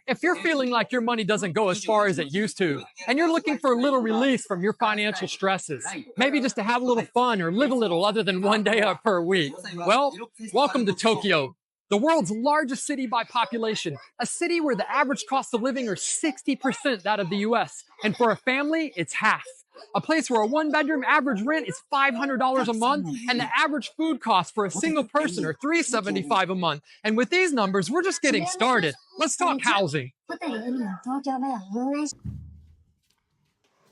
If you're feeling like your money doesn't go as far as it used to, and you're looking for a little release from your financial stresses, maybe just to have a little fun or live a little other than one day up per week, well, welcome to Tokyo, the world's largest city by population, a city where the average cost of living are 60% that of the US, and for a family, it's half. A place where a one-bedroom average rent is $500 a month, and the average food cost for a single person are $375 a month. And with these numbers, we're just getting started. Let's talk housing.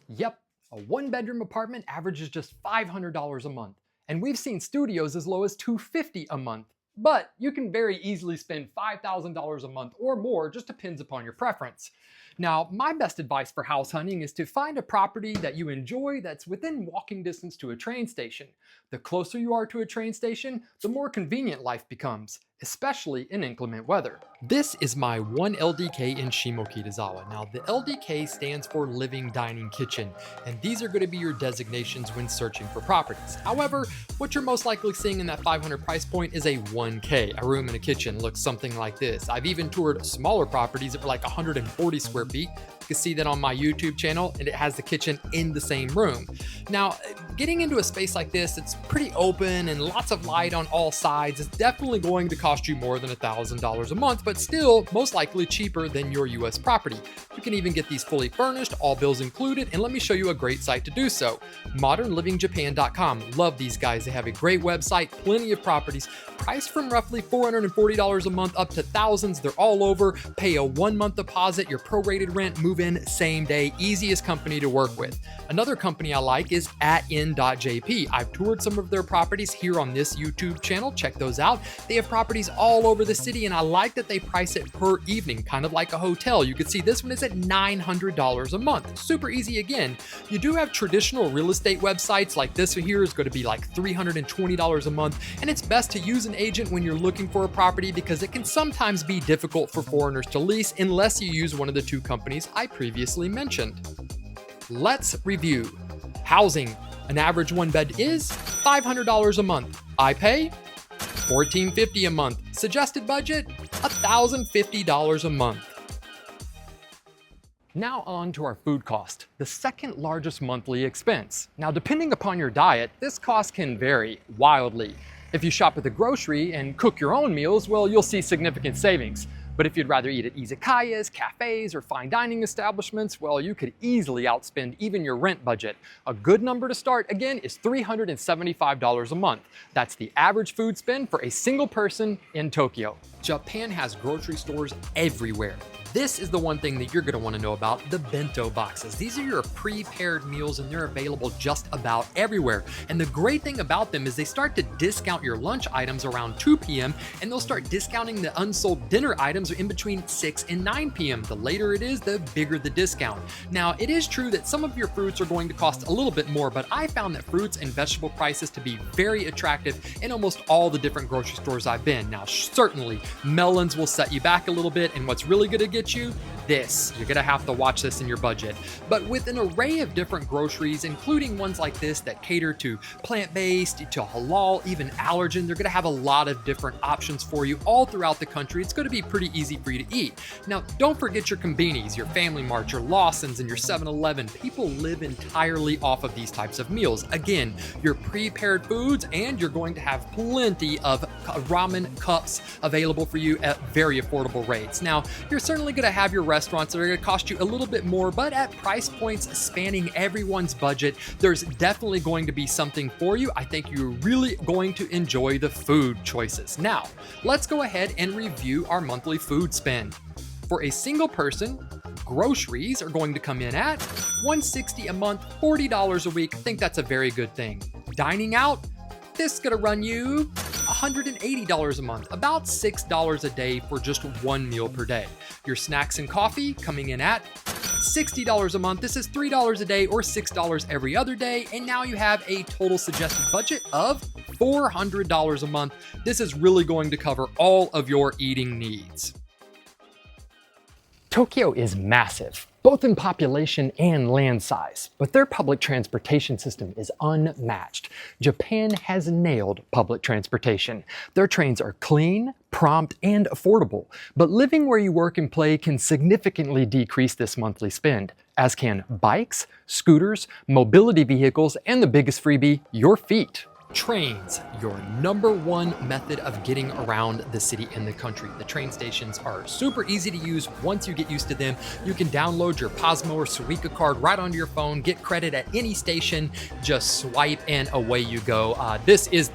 Yep, a one-bedroom apartment averages just $500 a month, and we've seen studios as low as $250 a month. But you can very easily spend $5,000 a month or more, just depends upon your preference. Now, my best advice for house hunting is to find a property that you enjoy that's within walking distance to a train station. The closer you are to a train station, the more convenient life becomes, especially in inclement weather. This is my 1 LDK in Shimokitazawa. Now, the LDK stands for Living Dining Kitchen, and these are going to be your designations when searching for properties. However, what you're most likely seeing in that 500 price point is a 1K. A room and a kitchen looks something like this. I've even toured smaller properties that were like 140 square feet. You can see that on my YouTube channel, and it has the kitchen in the same room. Now, getting into a space like this, it's pretty open and lots of light on all sides. It's definitely going to cost you more than $1,000 a month, but still most likely cheaper than your US property. You can even get these fully furnished, all bills included, and let me show you a great site to do so. modernlivingjapan.com. Love these guys. They have a great website, plenty of properties, priced from roughly $440 a month up to thousands. They're all over. Pay a 1-month deposit, your prorated rent, move in same day. Easiest company to work with. Another company I like is in.jp. I've toured some of their properties here on this YouTube channel. Check those out. They have properties all over the city, and I like that they price it per evening, kind of like a hotel. You can see this one is at $900 a month. Super easy again. You do have traditional real estate websites, like this one here is going to be like $320 a month, and it's best to use an agent when you're looking for a property because it can sometimes be difficult for foreigners to lease unless you use one of the two companies I previously mentioned. Let's review. Housing. An average one bed is $500 a month. I pay $1,450 a month. Suggested budget, $1,050 a month. Now on to our food cost, the second largest monthly expense. Now, depending upon your diet, this cost can vary wildly. If you shop at the grocery and cook your own meals, well, you'll see significant savings. But if you'd rather eat at izakayas, cafes, or fine dining establishments, well, you could easily outspend even your rent budget. A good number to start, again, is $375 a month. That's the average food spend for a single person in Tokyo. Japan has grocery stores everywhere. This is the one thing that you're going to want to know about, the bento boxes. These are your prepared meals, and they're available just about everywhere. And the great thing about them is they start to discount your lunch items around 2 p.m. and they'll start discounting the unsold dinner items in between 6 and 9 p.m. The later it is, the bigger the discount. Now, it is true that some of your fruits are going to cost a little bit more, but I found that fruits and vegetable prices to be very attractive in almost all the different grocery stores I've been. Now, certainly, melons will set you back a little bit, and what's really going to get you this. You're gonna have to watch this in your budget. But with an array of different groceries, including ones like this that cater to plant-based, to halal, even allergen, they're gonna have a lot of different options for you all throughout the country. It's gonna be pretty easy for you to eat. Now, don't forget your Combinis, your Family Mart, your Lawson's, and your 7-Eleven. People live entirely off of these types of meals. Again, your prepared foods, and you're going to have plenty of ramen cups available for you at very affordable rates. Now, you're certainly going to have your restaurants that are going to cost you a little bit more, but at price points spanning everyone's budget, there's definitely going to be something for you. I think you're really going to enjoy the food choices. Now, let's go ahead and review our monthly food spend. For a single person, groceries are going to come in at $160 a month, $40 a week. I think that's a very good thing. Dining out, this is going to run you $180 a month, about $6 a day for just one meal per day. Your snacks and coffee coming in at $60 a month. This is $3 a day or $6 every other day. And now you have a total suggested budget of $400 a month. This is really going to cover all of your eating needs. Tokyo is massive, both in population and land size, but their public transportation system is unmatched. Japan has nailed public transportation. Their trains are clean, prompt, and affordable, but living where you work and play can significantly decrease this monthly spend, as can bikes, scooters, mobility vehicles, and the biggest freebie, your feet. Trains, your #1 method of getting around the city and the country. The train stations are super easy to use once you get used to them. You can download your Pasmo or Suica card right onto your phone, get credit at any station, just swipe and away you go. This is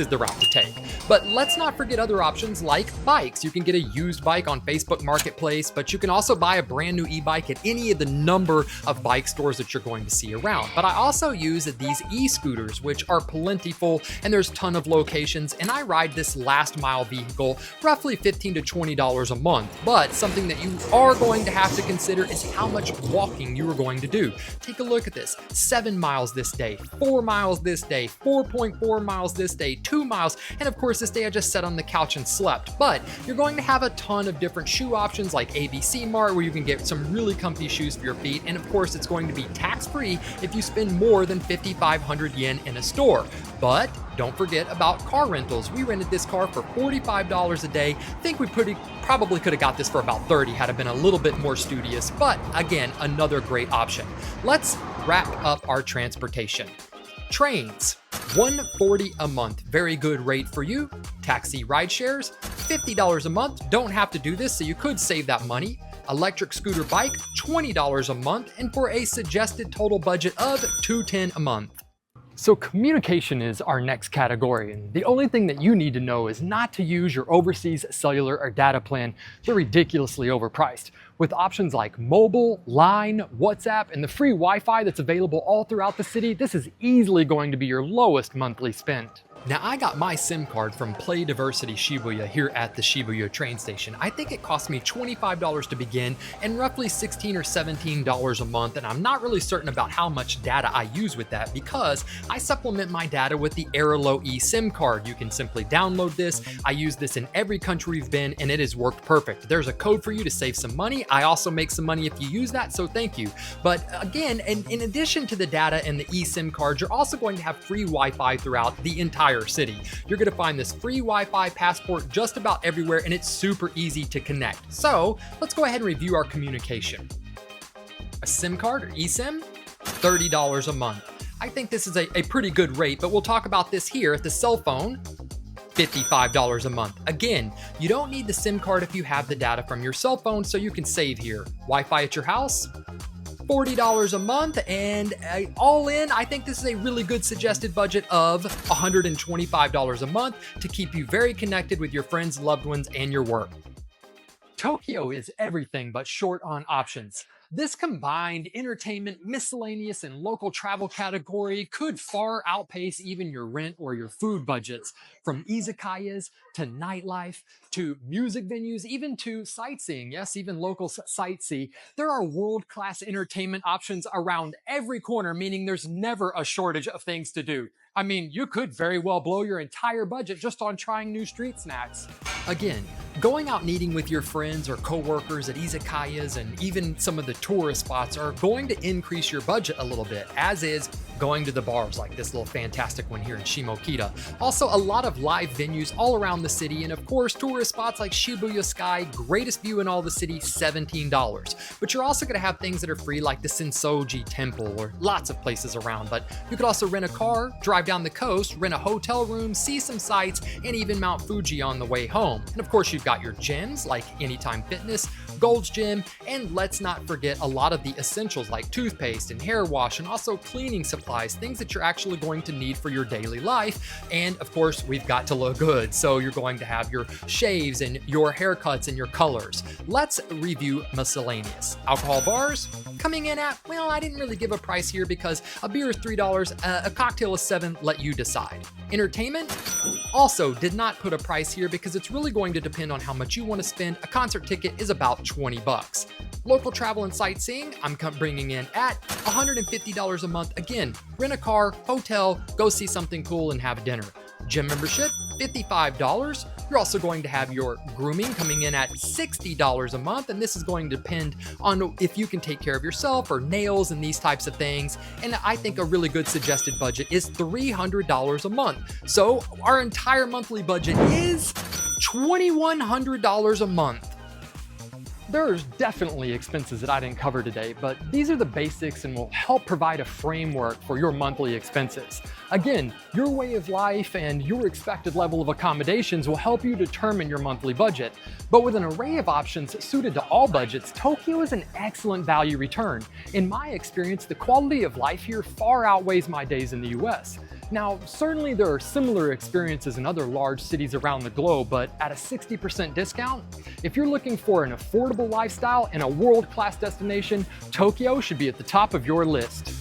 the route to take. But let's not forget other options like bikes. You can get a used bike on Facebook Marketplace, but you can also buy a brand new e-bike at any of the number of bike stores that you're going to see around. But I also use these e-scooters, which are plentiful, and there's a ton of locations, and I ride this last mile vehicle roughly $15 to $20 a month. But something that you are going to have to consider is how much walking you are going to do. Take a look at this. 7 miles this day, 4 miles this day, 4.4 miles this day, 2 miles, and of course this day I just sat on the couch and slept. But you're going to have a ton of different shoe options like ABC Mart, where you can get some really comfy shoes for your feet, and of course it's going to be tax-free if you spend more than 5,500 yen in a store. But don't forget about car rentals. We rented this car for $45 a day. Think we probably could have got this for about $30 had it been a little bit more studious, but again, another great option. Let's wrap up our transportation. Trains, $140 a month, very good rate for you. Taxi ride shares, $50 a month, don't have to do this, so you could save that money. Electric scooter bike, $20 a month, and for a suggested total budget of $210 a month. So communication is our next category, and the only thing that you need to know is not to use your overseas cellular or data plan. They're ridiculously overpriced. With options like mobile, line, WhatsApp, and the free Wi-Fi that's available all throughout the city, this is easily going to be your lowest monthly spend. Now, I got my SIM card from Play Diversity Shibuya here at the Shibuya train station. I think it cost me $25 to begin and roughly $16 or $17 a month, and I'm not really certain about how much data I use with that because I supplement my data with the Airlo eSIM card. You can simply download this. I use this in every country we've been, and it has worked perfect. There's a code for you to save some money. I also make some money if you use that, so thank you. But again, in addition to the data and the eSIM cards, you're also going to have free Wi-Fi throughout the entire city. You're going to find this free Wi-Fi passport just about everywhere, and it's super easy to connect. So let's go ahead and review our communication. A SIM card or eSIM, $30 a month. I think this is a pretty good rate, but we'll talk about this here at the cell phone. $55 a month. Again, you don't need the SIM card if you have the data from your cell phone, so you can save here. Wi-Fi at your house, $40 a month, and all in, I think this is a really good suggested budget of $125 a month to keep you very connected with your friends, loved ones, and your work. Tokyo is everything but short on options. This combined entertainment, miscellaneous, and local travel category could far outpace even your rent or your food budgets. From izakayas to nightlife to music venues, even to sightseeing, yes, even local sightsee, there are world-class entertainment options around every corner, meaning there's never a shortage of things to do. I mean, you could very well blow your entire budget just on trying new street snacks. Again, going out and eating with your friends or coworkers at izakayas and even some of the tourist spots are going to increase your budget a little bit, as is going to the bars like this little fantastic one here in Shimokita. Also, a lot of live venues all around the city, and of course, tourist spots like Shibuya Sky, greatest view in all the city, $17. But you're also gonna have things that are free like the Sensoji Temple or lots of places around, but you could also rent a car, drive down the coast, rent a hotel room, see some sights, and even Mount Fuji on the way home. And of course, you've got your gyms like Anytime Fitness, Gold's Gym, and let's not forget a lot of the essentials like toothpaste and hair wash, and also cleaning supplies, things that you're actually going to need for your daily life. And of course, we've got to look good, so you're going to have your shaves and your haircuts and your colors. Let's review miscellaneous. Alcohol bars coming in at, well, I didn't really give a price here because a beer is $3, a cocktail is $7, let you decide. Entertainment also did not put a price here because it's really going to depend on how much you want to spend. A concert ticket is about $20. Local travel and sightseeing, I'm bringing in at $150 a month. Again, rent a car, hotel, go see something cool and have dinner. Gym membership, $55. You're also going to have your grooming coming in at $60 a month, and this is going to depend on if you can take care of yourself or nails and these types of things. And I think a really good suggested budget is $300 a month. So our entire monthly budget is $2,100 a month. There's definitely expenses that I didn't cover today, but these are the basics and will help provide a framework for your monthly expenses. Again, your way of life and your expected level of accommodations will help you determine your monthly budget. But with an array of options suited to all budgets, Tokyo is an excellent value return. In my experience, the quality of life here far outweighs my days in the US. Now, certainly there are similar experiences in other large cities around the globe, but at a 60% discount, if you're looking for an affordable lifestyle and a world-class destination, Tokyo should be at the top of your list.